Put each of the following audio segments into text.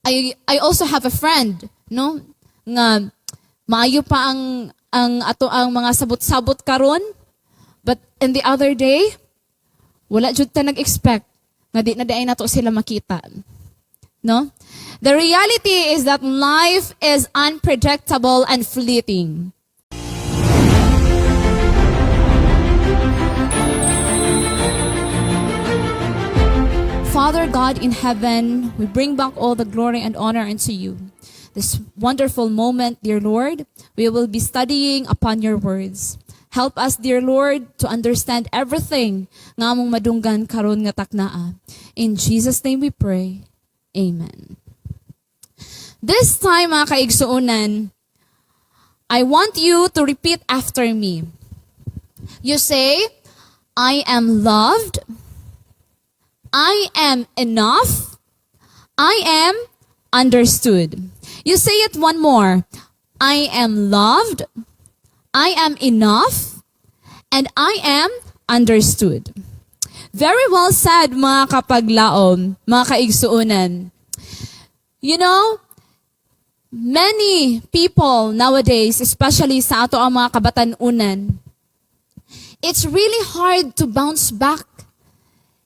I also have a friend, no? Nga maayo pa ang ato ang mga sabot-sabot karon, but in the other day, wala jud ta nag-expect nga di na diay nato sila makita. No? The reality is that life is unpredictable and fleeting. Father God in heaven, we bring back all the glory and honor unto you. This wonderful moment, dear Lord, we will be studying upon your words. Help us, dear Lord, to understand everything nga among madunggan karon nga taknaa. In Jesus' name we pray. Amen. This time, mga kaigsuunan, I want you to repeat after me. You say, I am loved. I am enough. I am understood. You say it one more. I am loved. I am enough. And I am understood. Very well said, mga kapaglaom, mga kaigsuunan. You know, many people nowadays, especially sa ato ang mga kabatanunan, it's really hard to bounce back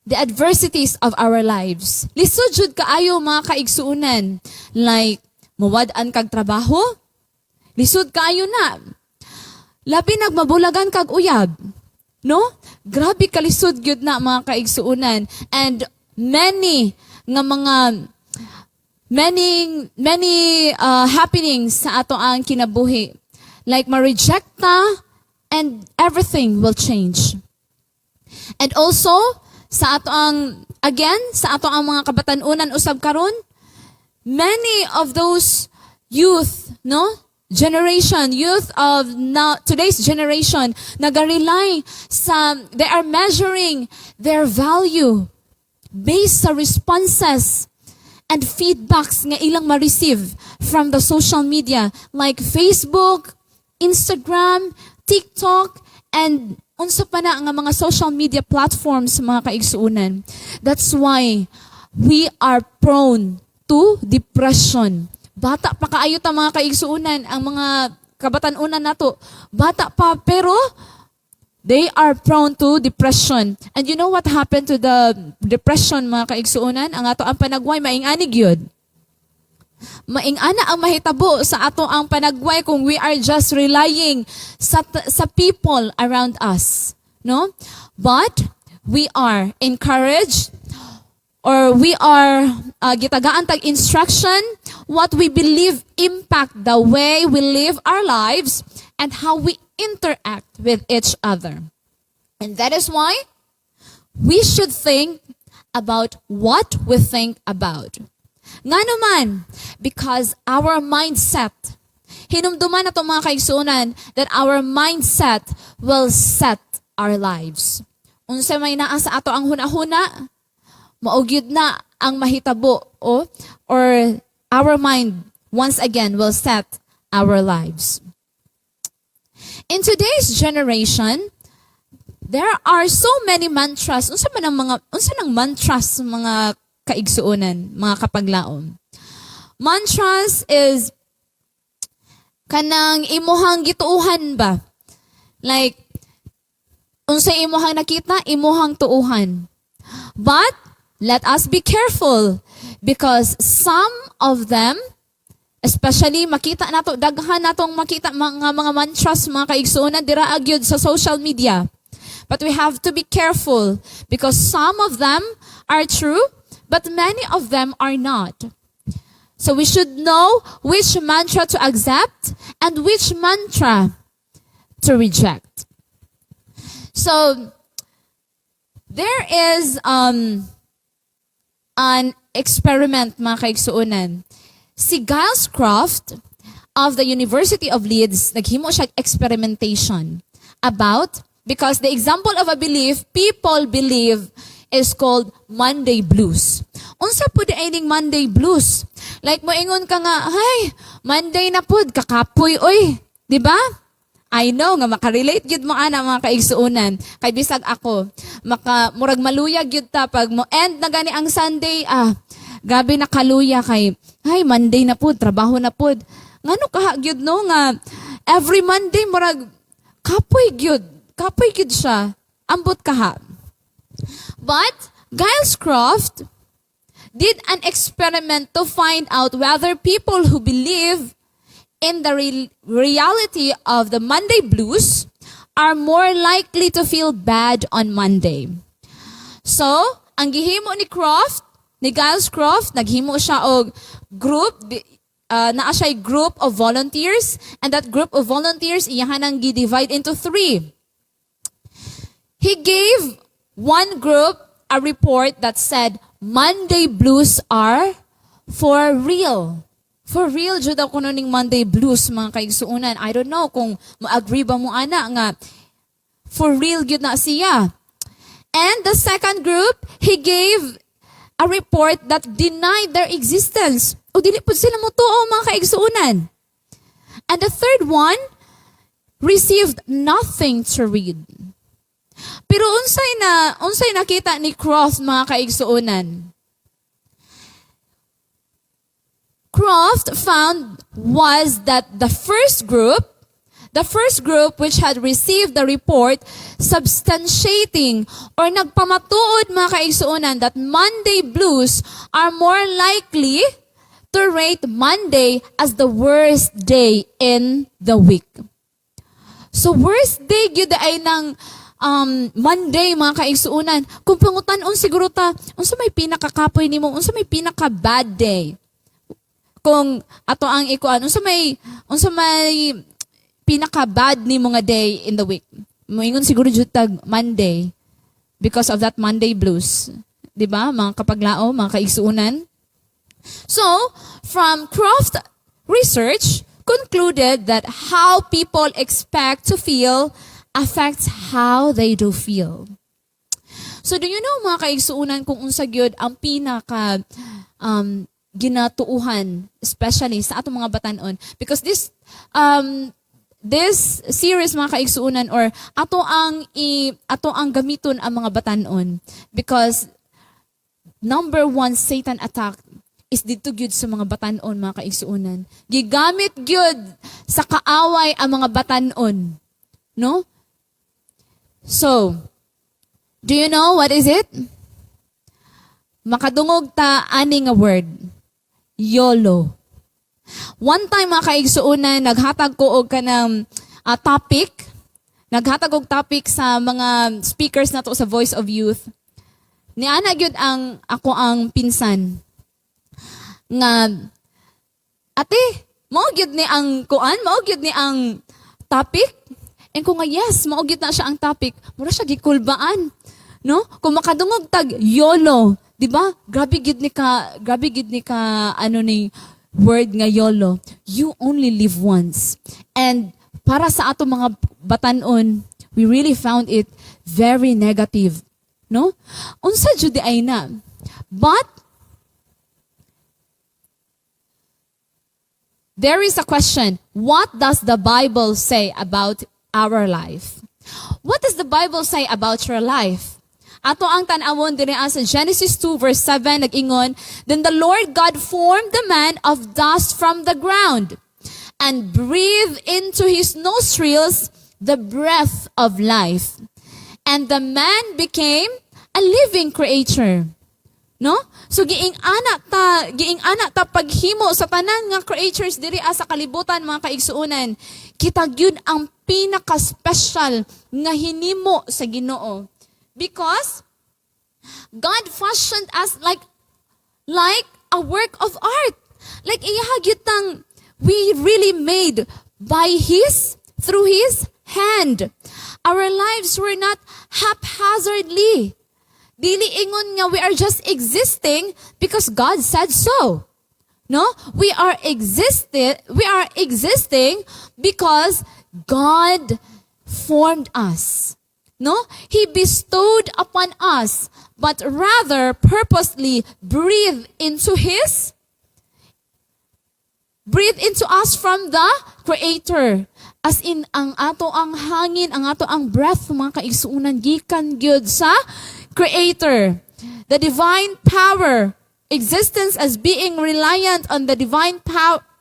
the adversities of our lives. Lisod jud kaayo mga kaigsuunan. Like, mawad-an kag trabaho, lisod kaayo na. Labi nagmabulagan kag uyab. No? Grabe kalisod gyud na mga kaigsuunan. And many happenings sa ato ang kinabuhi. Like ma-reject ta and everything will change. And also, sa ato ang mga kabatanunan usab karon, many of those youth of now today's generation nagarely they are measuring their value based sa responses and feedbacks nga ilang ma-receive from the social media like Facebook, Instagram, TikTok, and unsa pa na nga mga social media platforms mga kaigsuunan. That's why we are prone to depression. Bata pa kaayo ta mga kaigsuunan, ang mga kabatanunan nato. Bata pa pero they are prone to depression. And you know what happened to the depression mga kaigsuunan? Ang ato ang panagway maing-anig yun. Maing-ana ang mahitabo sa ato ang panagway kung we are just relying sa people around us. No? But we are encouraged or we are gitagaan tag instruction what we believe impact the way we live our lives and how we interact with each other. And that is why we should think about what we think about. Nga naman, because our mindset, hinumduman na itong mga kaigsuunan that our mindset will set our lives. Unsa may naa sa ato ang hunahuna, maugyod na ang mahitabo or our mind once again will set our lives. In today's generation, there are so many mantras. Unsa nang mantras mga kaigsuunan, mga kapaglaom. Mantras is kanang imuhang gituuhan ba? Like, unsay imuhang nakita, imuhang tuuhan. But, let us be careful because some of them, especially makita nato, daghan natong makita mga mantras, mga kaigsuunan, dira agyod sa social media. But we have to be careful because some of them are true, but many of them are not. So we should know which mantra to accept and which mantra to reject. So there is an experiment, mga kaigsuunan. Si Giles Croft of the University of Leeds, naghimo siya experimentation about, because the example of a belief, people believe is called Monday blues. Unsa po di aining Monday blues? Like moingon ka nga, ay, Monday na pud, kakapoy, oy. Diba? I know nga makarelate gyud mo ana mga kaigsuunan. Kay bisag ako, murag maluyag gyud ta pag mo end na gani ang Sunday, Gabi na kaluya kay, ay, Monday na pud, trabaho na pud. Ngano kaha gyud no nga every Monday murag kapoy gyud siya. Ambot kaha. But Giles Croft did an experiment to find out whether people who believe in the reality of the Monday blues are more likely to feel bad on Monday. So, ang gihimo ni Giles Croft, naghimo siya og group, naa siya group of volunteers, and that group of volunteers, iyahan ang gi-divide into 3. He gave one group a report that said, Monday blues are for real. For real, jud ako ning Monday blues, mga kaigsuunan. I don't know kung ma-agree ba mo ana nga for real gyud na siya. And the second group, he gave a report that denied their existence. O dili pud sila mo tuo, mga kaigsuunan. And the third one received nothing to read. Pero unsay nakita ni Croft, mga kaigsuunan? Croft found was that the first group which had received the report substantiating or nagpamatuod, mga kaigsuunan, that Monday blues are more likely to rate Monday as the worst day in the week. So worst day gyud ay nang Monday, mga kaigsuunan. Kung pangutan-on siguro ta, unsa may pinakakapoy nimo, unsa may pinaka bad day? Kung ato ang ikuan, unsa may pinaka-bad ni mga day in the week. Moingon siguro jud tag Monday because of that Monday blues. 'Di ba? Mga kapaglao, mga kaigsuunan. So, from Croft research concluded that how people expect to feel affects how they do feel. So, do you know, mga kaigsuunan, kung unsa gyud ang pinaka ginatuuhan, especially sa atong mga batanon, because this series, mga kaigsuunan, or ato ang gamiton ang mga batanon, because number 1 Satan attack is dito gyud sa mga batanon, mga kaigsuunan. Gigamit gyud sa kaaway ang mga batanon, no? So, do you know what is it? Makadungog ta ani nga word. YOLO. One time, mga kaigsuunan, naghatag ko og kanang topic. Naghatag og topic sa mga speakers nato sa Voice of Youth. Niana gyud ako ang pinsan nga ate, mao gyud ni ang kuan, mao gyud ni ang topic. And ko nga yes, mao gyud na siya ang topic. Mura siya gikulbaan, no? Kung makadungog tag YOLO, di ba? Grabe gid ni ka ano ni word nga YOLO. You only live once. And para sa ato mga batanon, we really found it very negative, no? Unsa jud ay na. But there is a question. What does the Bible say about our life? What does the Bible say about your life? Ato ang tan-awon diri sa Genesis 2 verse 7 nag-ingon, then the Lord God formed the man of dust from the ground and breathed into his nostrils the breath of life. And the man became a living creature. No? So giing anak ta paghimo sa tanan nga creatures diri sa kalibutan, mga kaigsuunan. Kita gyud ang pinaka-special nga hinimo sa Ginoo. Because God fashioned us like a work of art. Like iyahagyutang we really made through His hand. Our lives were not haphazardly. Dili ingon nga we are just existing because God said so. No? We are existing because God formed us. No? He bestowed upon us, but rather purposely breathed into us from the Creator. As in, ang ato ang hangin, ang ato ang breath, mga kaigsuunan, gikan gyud sa Creator. The divine power existence as being reliant on the divine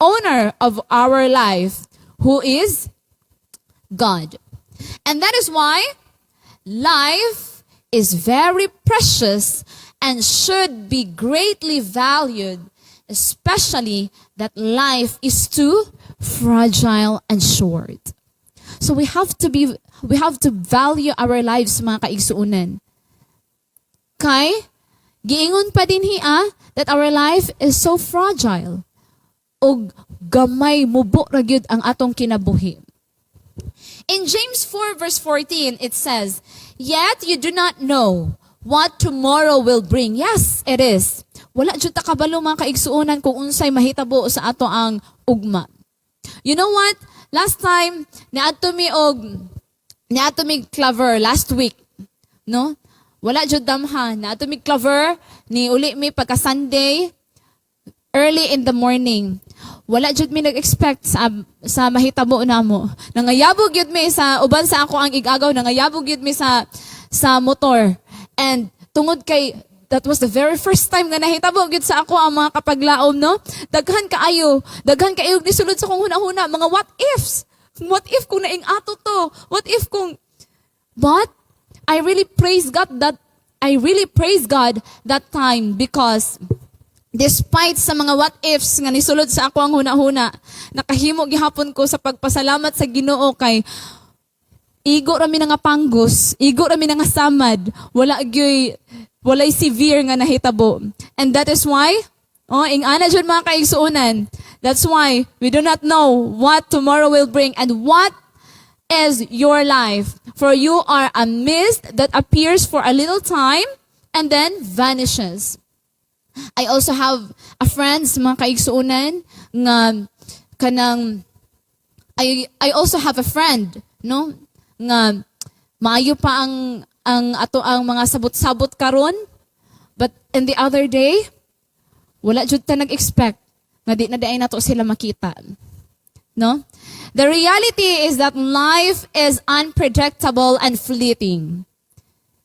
owner of our life, who is God. And that is why life is very precious and should be greatly valued, especially that life is too fragile and short. So we have to value our lives, mga kaigsuunan. Kay giingon pa din hiya that our life is so fragile. Og gamay mubo ra gyud ang atong kinabuhi. In James 4 verse 14 it says, "Yet you do not know what tomorrow will bring." Yes, it is. Wala jud ta kabalo mga kaigsuonan kung unsay mahitabo sa ato ang ugma. You know what? Last time niadto mi Clover last week, no? Wala jud damha niadto mi Clover ni uli mi pagka Sunday early in the morning. Wala jud mi nag-expect sa mahitabo namo. Nangayabog yun mi sa uban sa ako ang igagaw, nangayabog yun mi sa motor. And tungod kay that was the very first time nga nahitabo gyud sa ako ang mga kapaglaom, no? Daghan kaayo ni sulod sa kong hunahuna, mga what ifs. What if kung naing ato to? What if kung But I really praise God that time, because despite sa mga what ifs nga nisulod sa ako ang hunahuna, nakahimo gihapon ko sa pagpasalamat sa Ginoo kay igo rami nga panggos, igo rami nga samad, walay severe nga nahitabo. And that is why, ingana jud mga kaigsuonan, that's why we do not know what tomorrow will bring and what is your life. For you are a mist that appears for a little time and then vanishes. I also have a friends, mga kaigsuonan, nga kanang, I also have a friend, no? Nga maayo pa ang ato ang mga sabot-sabot karon, but in the other day wala jud ta nag-expect nga di na daay nato sila makita, no? The reality is that life is unpredictable and fleeting.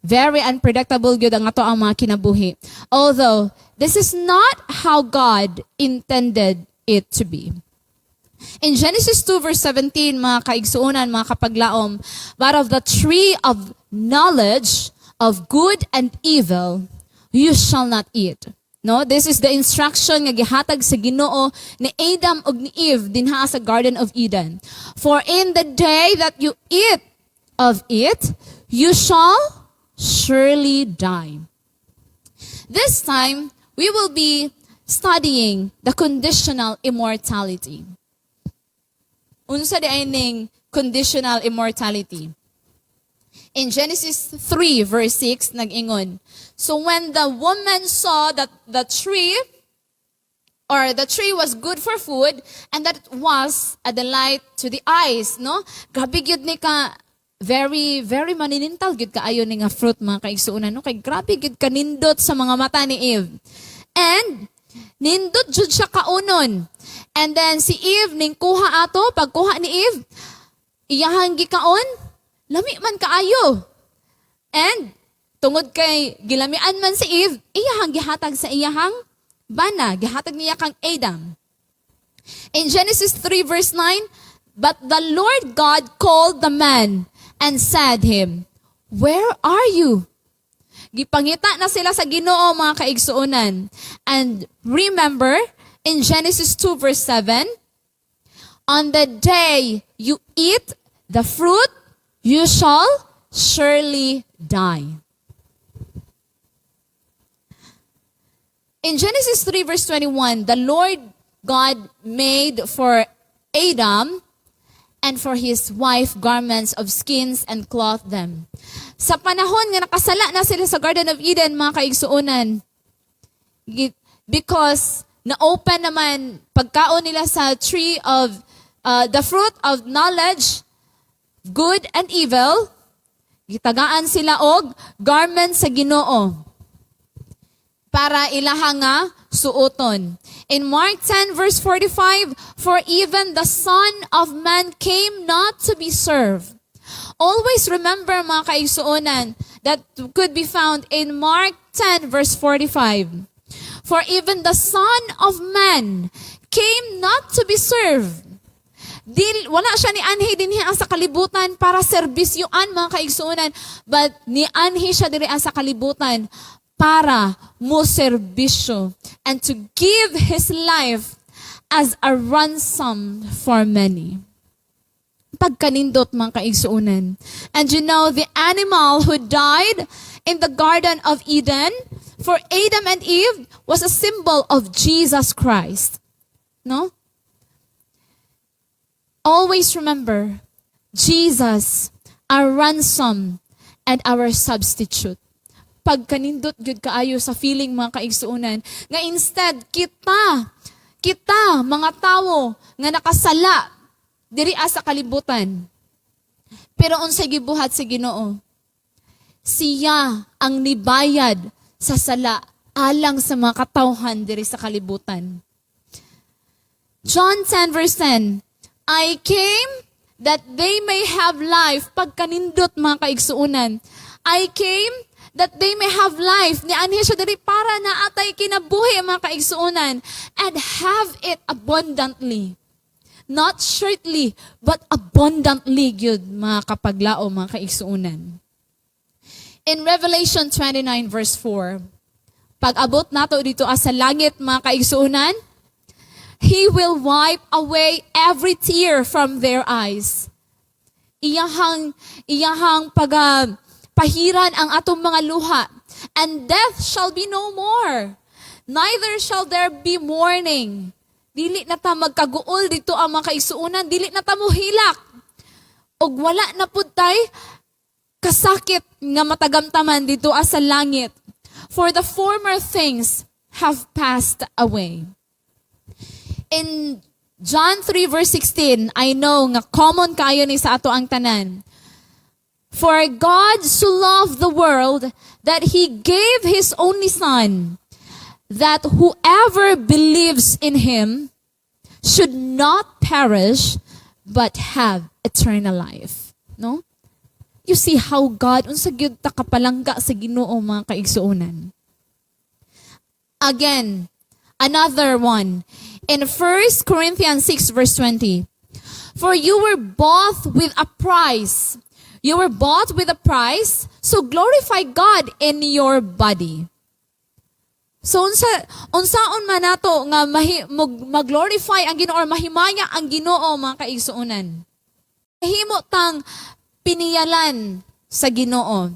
Very unpredictable gyud ang ato ang mga kinabuhi, although this is not how God intended it to be. In Genesis 2 verse 17, mga kaigsuonan, mga kapaglaom, but of the tree of knowledge of good and evil, you shall not eat. No, this is the instruction nga gihatag sa Ginoo ni Adam ug ni Eve dinha sa Garden of Eden. For in the day that you eat of it, you shall surely die. This time, we will be studying the conditional immortality. Unsa di aning conditional immortality? In Genesis 3 verse 6 nag-ingon, so when the woman saw that the tree was good for food and that it was a delight to the eyes, no? Grabe gyud ni ka, very very maninintal gyud kaayo ni nga fruit, mga kaigsuonan, no? Kay grabe gyud kanindot sa mga mata ni Eve. And nindot jud siya kaunon. And then si Eve ning kuha ato, pagkuha ni Eve, iyahang gikaon, lami man kaayo. And tungod kay gilamian man si Eve, iyahang gihatag sa iyahang bana, gihatag niya kang Adam. In Genesis 3 verse 9, but the Lord God called the man and said him, where are you? Gipangita na sila sa Ginoo, mga kaigsuonan. And remember, in Genesis 2 verse 7, on the day you eat the fruit, you shall surely die. In Genesis 3 verse 21, the Lord God made for Adam and for his wife garments of skins and clothed them. Sa panahon nga nakasala na sila sa Garden of Eden, mga kaigsuonan, because na-open naman pagkaon nila sa tree of the fruit of knowledge, good and evil, gitagaan sila og garments sa Ginoo para ilaha nga suoton. In Mark 10 verse 45, for even the Son of Man came not to be served. Always remember, mga kaigsuonan, that could be found in Mark 10 verse 45. For even the Son of Man came not to be served. Wala siya ni anhi dinhi sa kalibutan para serbisyoan mga kaigsuonan, but ni anhi siya diri sa kalibutan para mo serbisyo and to give His life as a ransom for many. Pagkanindot mga kaigsuonan. And you know, the animal who died in the Garden of Eden for Adam and Eve was a symbol of Jesus Christ. No? Always remember, Jesus, our ransom and our substitute. Pagkanindot gyud kaayo sa feeling mga kaigsuonan, nga instead kita mga tawo nga nakasala diri sa kalibutan. Pero unsay gibuhat sa Ginoo? Siya ang nibayad sa sala alang sa mga katawhan diri sa kalibutan. John 10 verse 10, I came that they may have life. Pagkanindot mga kaigsuonan. I came that they may have life. Nianhi siya diri para na atay kinabuhi mga kaigsuonan and have it abundantly. Not shortly, but abundantly gyud mga kapaglao mga kaigsuonan. In Revelation 29 verse 4, pag-abot nato dito sa langit mga kaigsuonan, He will wipe away every tear from their eyes. Iyahang pahiran ang atong mga luha, and death shall be no more. Neither shall there be mourning. Dili na ta magkaguol dito ang mga kaigsuonan, dili na ta mohilak. Og wala na pud tay kasakit nga matagamtaman dito sa langit. For the former things have passed away. In John 3 verse 16, I know nga common kayo ni sa ato ang tanan. For God so loved the world that He gave His only Son, that whoever believes in Him should not perish, but have eternal life. No? You see how God, unsa gyud ta kapalangga sa Ginoo mga kaigsuonan. Again, another one. In 1 Corinthians 6 verse 20, for you were bought with a price. You were bought with a price, so glorify God in your body. So unsaon man nato nga mag-glorify ang Ginoo or mahimaya ang Ginoo mga kaigsuonan. Himo tang piniyalan sa Ginoo.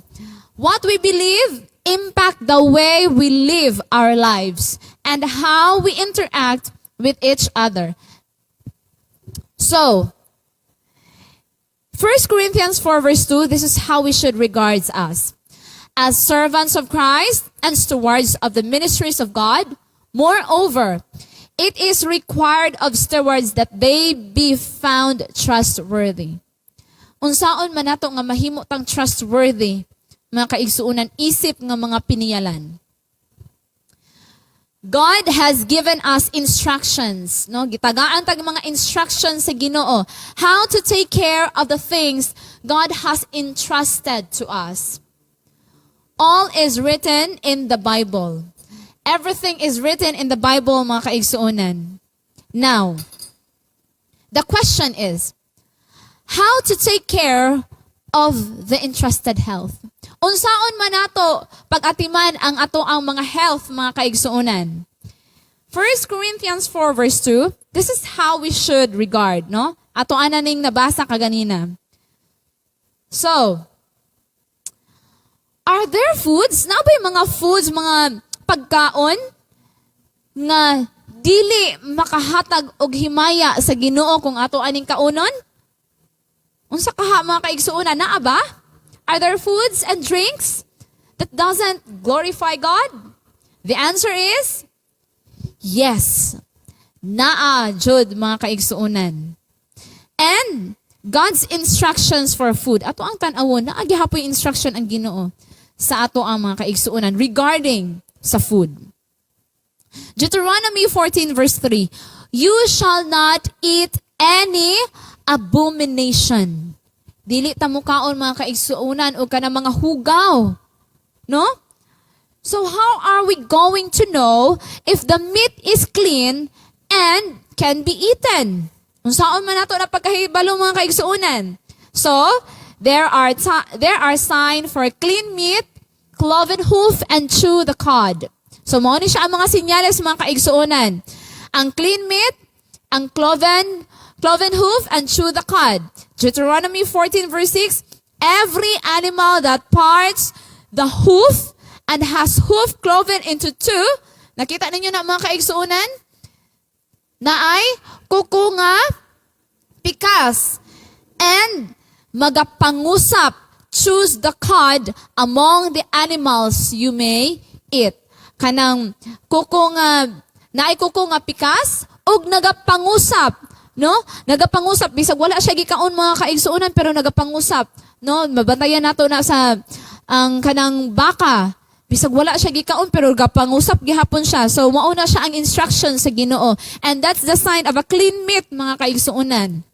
What we believe impact the way we live our lives and how we interact with each other. So, 1 Corinthians 4 verse 2, this is how we should regard us. As servants of Christ and stewards of the ministries of God, moreover, it is required of stewards that they be found trustworthy. Unsaon man nato nga mahimo tang trustworthy, mga kaigsuonan, isip nga mga piniyalan. God has given us instructions, no? Gitagaan tag mga instructions sa Ginoo how to take care of the things God has entrusted to us. All is written in the Bible. Everything is written in the Bible, mga kaigsuonan. Now, the question is, how to take care of the entrusted health? Unsaon man nato pag-atiman ang ato ang mga health, mga kaigsuonan. 1 Corinthians 4 verse 2, this is how we should regard, no? Ato ananing nabasa kaganina. So, are there foods? Na ba yung mga foods, mga pagkaon nga dili makahatag og himaya sa Ginoo kung ato aning kaunon? Unsa kaha mga kaigsuonan, naa ba? Are there foods and drinks that doesn't glorify God? The answer is yes. Naa jud mga kaigsuonan. And God's instructions for food. Ato ang tan-awon, naa gihapon instruction ang Ginoo sa ato ang mga kaigsuonan regarding sa food. Deuteronomy 14 verse 3. You shall not eat any abomination. Dili ta mukaon mga kaigsuonan o kana mga hugaw. No? So how are we going to know if the meat is clean and can be eaten? Unsaon man nato na pagkahibalo mga kaigsuonan. So, there are sign for clean meat, cloven hoof, and chew the cud. So, mao ni siya ang mga sinyales mga kaigsuonan. Ang clean meat, ang cloven hoof, and chew the cud. Deuteronomy 14 verse 6, every animal that parts the hoof and has hoof cloven into two, nakita ninyo na mga kaigsuonan? Na ay kuko nga pikas and magapangusap, choose the cud among the animals you may eat. Kanang kuko nga naay kuko nga pikas ug nagapangusap, no? Nagapangusap bisag wala siya gikaon mga kaigsuonan pero nagapangusap, no? Mabantayan nato na sa ang kanang baka. Bisag wala siya gikaon pero gapangusap gihapon siya. So mauna siya ang instruction sa Ginoo. And that's the sign of a clean meat mga kaigsuonan.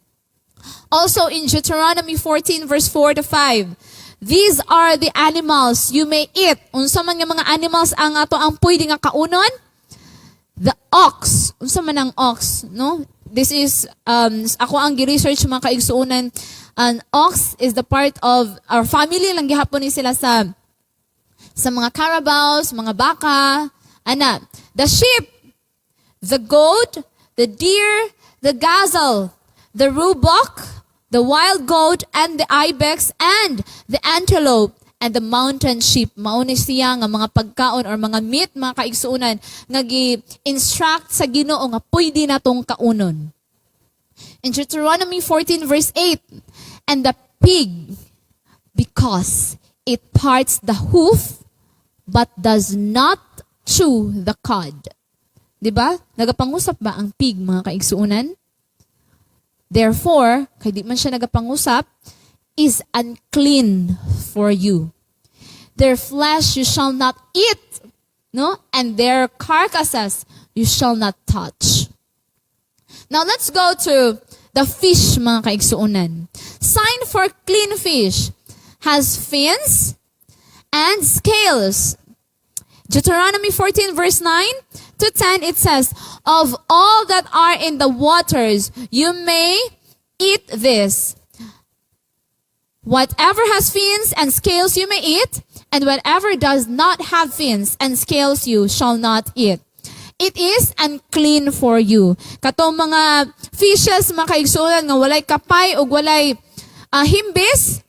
Also in Deuteronomy 14 verse 4 to 5. These are the animals you may eat. Unsa man nga mga animals ang ato ang pwede nga kaunon? The ox. Unsa man ang ox, no? This is ako ang gi-research mga kaigsuonan. An ox is the part of our family lang gihapon ni sila sa mga carabaos, mga baka, ana. The sheep, the goat, the deer, the gazelle, the roebuck, the wild goat, and the ibex, and the antelope, and the mountain sheep. Mauni siya nga mga pagkaon or mga meat, mga kaigsuonan, nga gi-instruct sa Ginoo nga pwede natong kaunon. In Deuteronomy 14 verse 8, and the pig, because it parts the hoof, but does not chew the cud. Diba? Nagapangusap ba ang pig, mga kaigsuonan? Therefore, kay di man siya nagapangusap, is unclean for you. Their flesh you shall not eat, no? And their carcasses you shall not touch. Now let's go to the fish, mga kaigsuonan. Sign for clean fish has fins and scales. Deuteronomy 14 verse 9 to 10, it says, of all that are in the waters, you may eat this. Whatever has fins and scales you may eat, and whatever does not have fins and scales you shall not eat. It is unclean for you. Katong mga fishes, mga kaigsuonan, nga walay kapay o walay himbis,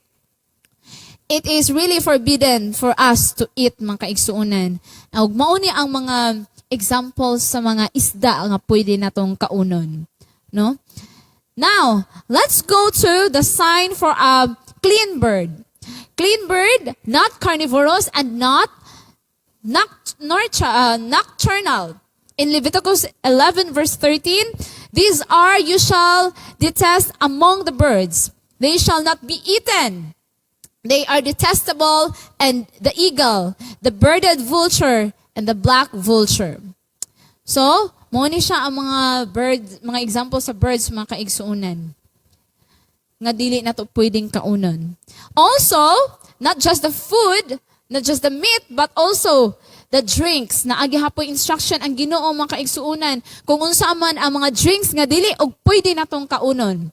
it is really forbidden for us to eat, mga kaigsuonan. Ug mauni ang mga examples sa mga isda nga pwede natong kaunon, no? Now, let's go to the sign for a clean bird. Clean bird, not carnivorous and not nocturnal. In Leviticus 11 verse 13, these are you shall detest among the birds. They shall not be eaten. They are detestable, and the eagle, the birded vulture, and the black vulture. So, mo ni siya ang mga birds, mga examples sa birds, mga kaigsuonan. Nga dili na to pwedeng kaunon. Also, not just the food, not just the meat, but also the drinks. Na agihapoy instruction ang Ginoo, mga kaigsuonan, kung unsa man ang mga drinks nga dili og pwede natong kaunon.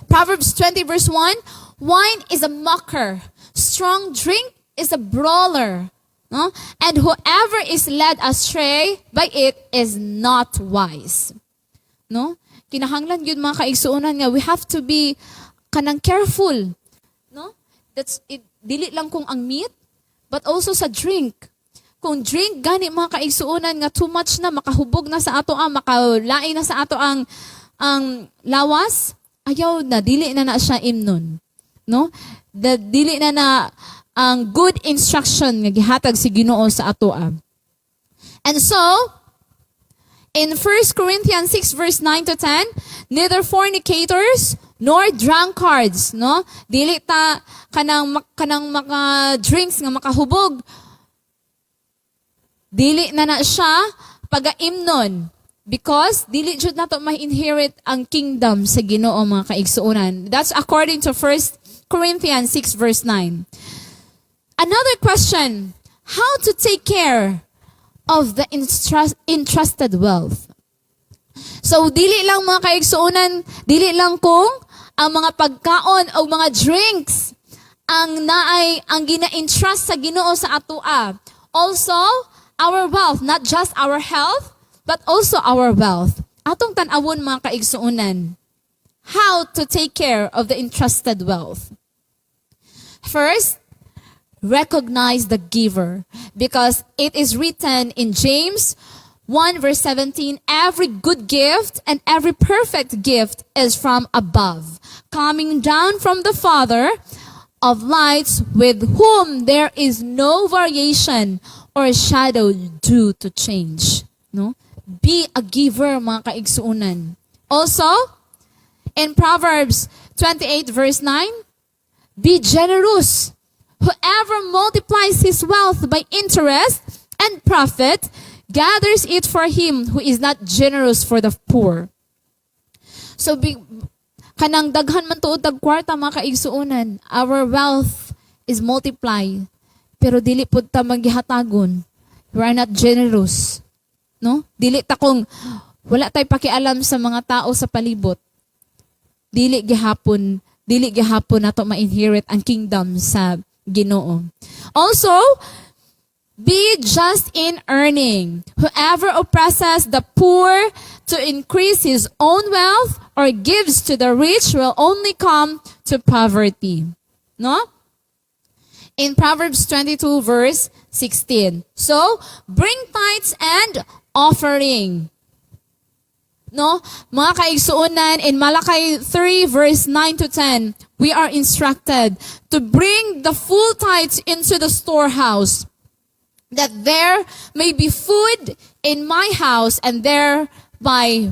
Proverbs 20 verse 1, wine is a mocker, strong drink is a brawler, no? And whoever is led astray by it is not wise. No? Kinahanglan gyud mga kaigsuonan nga we have to be kanang careful, no? That's it, dili lang kung ang meat, but also sa drink. Kung drink gani mga kaigsuonan nga too much na, makahubog na sa ato makalain na sa ato ang lawas, ayaw na, dili na siya imnon. No? Dili na ang good instruction nga gihatag si Ginoo sa ato. And so, in 1 Corinthians 6 verse 9 to 10, neither fornicators nor drunkards, no? Dili ta kanang mga drinks nga makahubog. Dili na siya pagaimnon. Because dili jud nato ma-inherit ang kingdom sa Ginoo, mga kaigsuonan. That's according to 1 Corinthians 6 verse 9. Another question, how to take care of the entrusted wealth. So, dili lang mga kaigsuunan, dili lang kung ang mga pagkaon o mga drinks ang gina-entrust sa Ginoo sa atoa. Also, our wealth, not just our health, but also our wealth. Atong tan-awon mga kaigsuunan, how to take care of the entrusted wealth. First, recognize the giver, because it is written in James 1 verse 17, every good gift and every perfect gift is from above, coming down from the Father of lights, with whom there is no variation or shadow due to change. No? Be a giver, mga kaigsuunan. Also, in Proverbs 28 verse 9, be generous. Whoever multiplies his wealth by interest and profit gathers it for him who is not generous for the poor. So, kanang daghan man tuod tag kwarta mga kaigsuunan, our wealth is multiplied, pero dili pud ta maghihatagon. We are not generous. No? Dili ta kung wala tay pakialam sa mga tao sa palibot. Dili gihapon nato ma-inherit ang kingdom sa Ginoo. Also, be just in earning. Whoever oppresses the poor to increase his own wealth or gives to the rich will only come to poverty. No? In Proverbs 22 verse 16. So, bring tithes and offering. No? Mga kaigsuunan, in Malachi 3 verse 9 to 10, we are instructed to bring the full tithes into the storehouse, that there may be food in my house, and thereby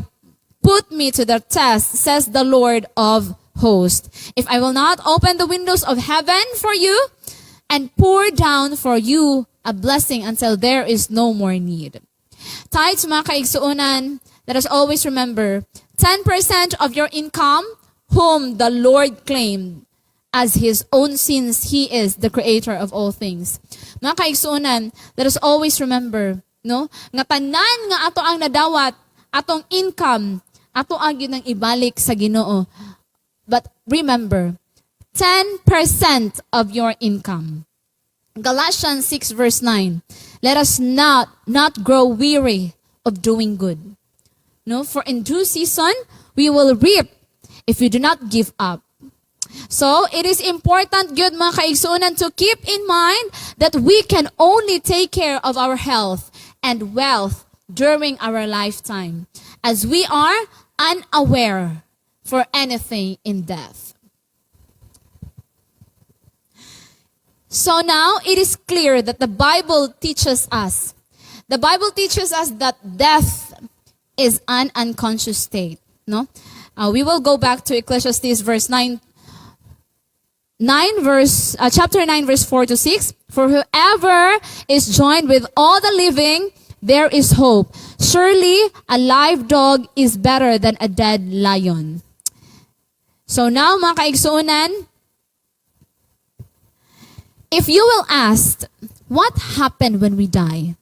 put me to the test, says the Lord of hosts. If I will not open the windows of heaven for you and pour down for you a blessing until there is no more need. Tithes, mga kaigsuunan, let us always remember, 10% of your income, whom the Lord claimed as His own, since He is the creator of all things. Mga kaigsuunan, let us always remember, no? Nga tanan nga ato ang nadawat, atong income, ato ang yun ang ibalik sa Ginoo. But remember, 10% of your income. Galatians 6 verse 9, let us not grow weary of doing good. No, for in due season, we will reap if we do not give up. So, it is important, good mga kaigsuunan, to keep in mind that we can only take care of our health and wealth during our lifetime, as we are unaware for anything in death. So now, it is clear that the Bible teaches us that death is an unconscious state. No, we will go back to Ecclesiastes chapter 9 verse 4 to 6. For whoever is joined with all the living, there is hope. Surely a live dog is better than a dead lion. So now, mga kaigsuunan, if you will ask, what happened when we die?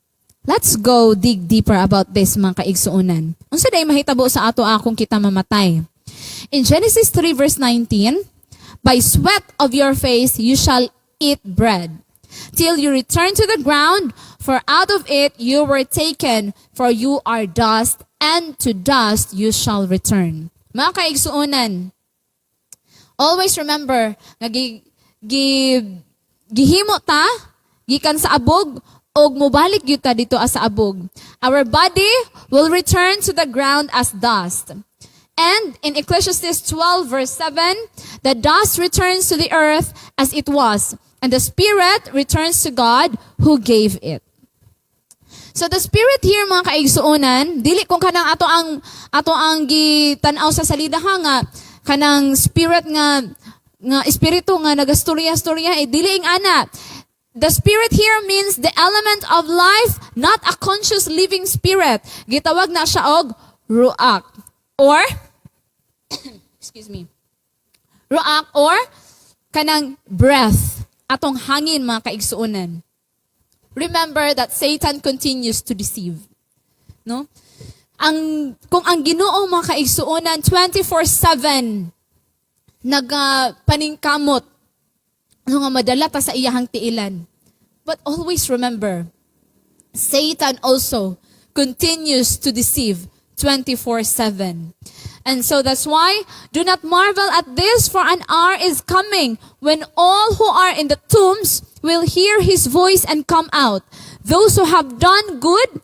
Let's go dig deeper about this, mga kaigsuunan. Unsa day mahitabo sa ato akong kita mamatay? In Genesis 3 verse 19, by sweat of your face you shall eat bread, till you return to the ground, for out of it you were taken, for you are dust, and to dust you shall return. Mga kaigsuunan, always remember, gihimo ta, gikan sa abog, og mubalik gyud ta dito sa abog. Our body will return to the ground as dust. And in Ecclesiastes 12 verse 7, the dust returns to the earth as it was, and the spirit returns to God who gave it. So the spirit here, mga kaigsuonan, dili kung kanang ato ang gitanaw sa salida nga kanang spirit nga espiritu nga nagastorya-storya, dili ing ana. The spirit here means the element of life, not a conscious living spirit. Gitawag na siya og ruach, or excuse me, ruach, or kanang breath, atong hangin, mga kaigsuonan. remember that Satan continues to deceive. No? Kung ang Ginoo mga kaigsuonan 24/7 paningkamot nga madala ta sa iyahang tiilan. But always remember, Satan also continues to deceive 24/7. And so that's why, do not marvel at this, for an hour is coming when all who are in the tombs will hear his voice and come out. Those who have done good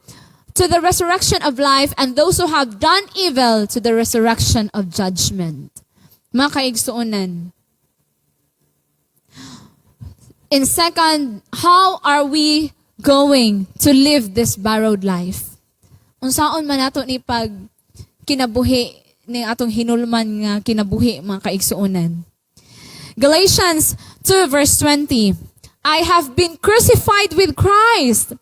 to the resurrection of life, and those who have done evil to the resurrection of judgment. Mga kaigsuonan. In second, how are we going to live this borrowed life? Unsaon man nato ni pag kinabuhi ni atong hinulman nga kinabuhi mga kaigsuonan. Galatians 2 verse 20. I have been crucified with Christ.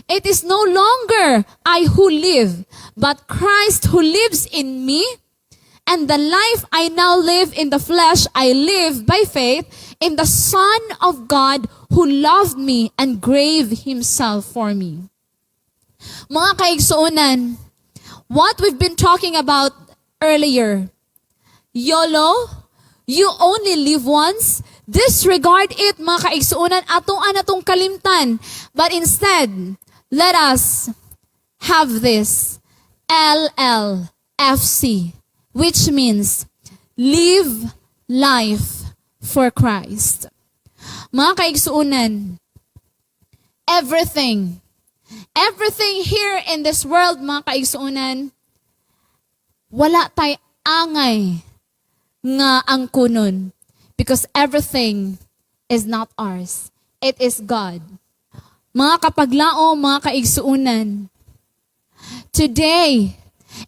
It is no longer I who live, but Christ who lives in me. And the life I now live in the flesh, I live by faith in the Son of God who loved me and gave himself for me. Mga kaigsuonan, what we've been talking about earlier, YOLO, you only live once, disregard it mga kaigsuonan, atong kalimtan. But instead, let us have this LLFC, which means live life for Christ. Mga kaigsuonan, everything here in this world, mga kaigsuonan, wala tay angay nga angkunon, because everything is not ours. It is God. Mga kapaglao, mga kaigsuonan, today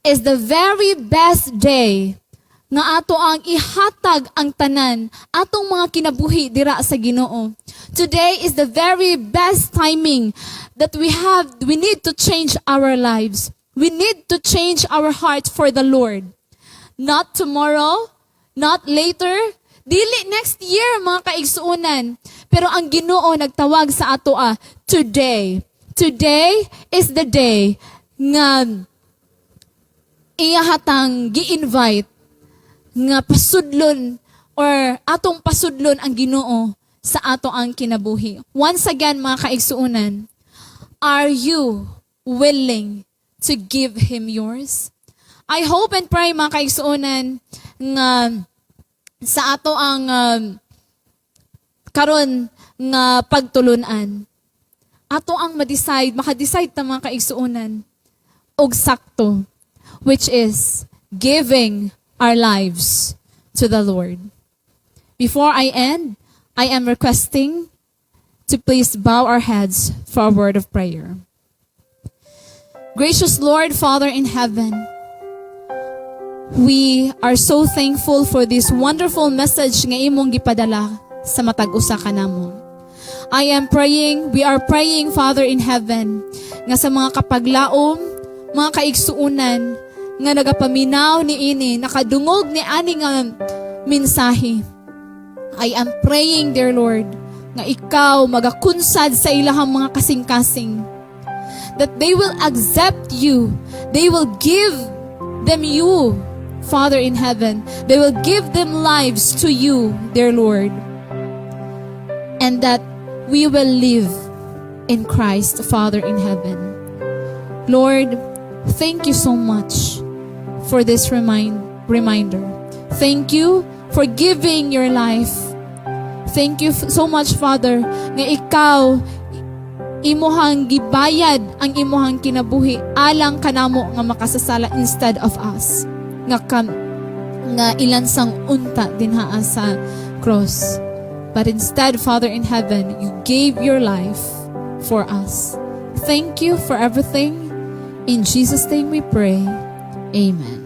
is the very best day nga ato ang ihatag ang tanan atong mga kinabuhi dira sa Ginoo. Today is the very best timing that we need to change our lives. We need to change our heart for the Lord. Not tomorrow, not later, dili next year mga kaigsuonan. Pero ang Ginoo nagtawag sa ato today. Today is the day nga iyahatang gi-invite nga pasudlon or atong pasudlon ang Ginoo sa ato ang kinabuhi. Once again mga kaigsuonan, are you willing to give Him yours? I hope and pray mga kaigsuonan nga sa ato ang karon nga pagtulunan, ato ang makadecide ta mga kaigsuonan og sakto, which is giving our lives to the Lord. Before I end, I am requesting to please bow our heads for a word of prayer. Gracious Lord, Father in heaven, we are so thankful for this wonderful message nga imong gipadala sa matag usa kanamo. We are praying, Father in heaven, nga sa mga kapaglaom, mga kaigsuunan, nga nagapaminaw ni ini, nakadungog ni ani nga mensahe. I am praying, dear Lord, nga ikaw magakunsad sa ilahang mga kasing-kasing, that they will accept you, they will give them you, Father in heaven, they will give them lives to you, dear Lord, and that we will live in Christ, Father in heaven. Lord, thank you so much for this reminder. Thank you for giving your life. Thank you so much, Father, nga ikaw imuhang gibayad ang imuhang kinabuhi alang kanamo nga makasasala instead of us. Nga ilansang unta dinhaa sa cross. But instead, Father in heaven, you gave your life for us. Thank you for everything. In Jesus' name we pray. Amen.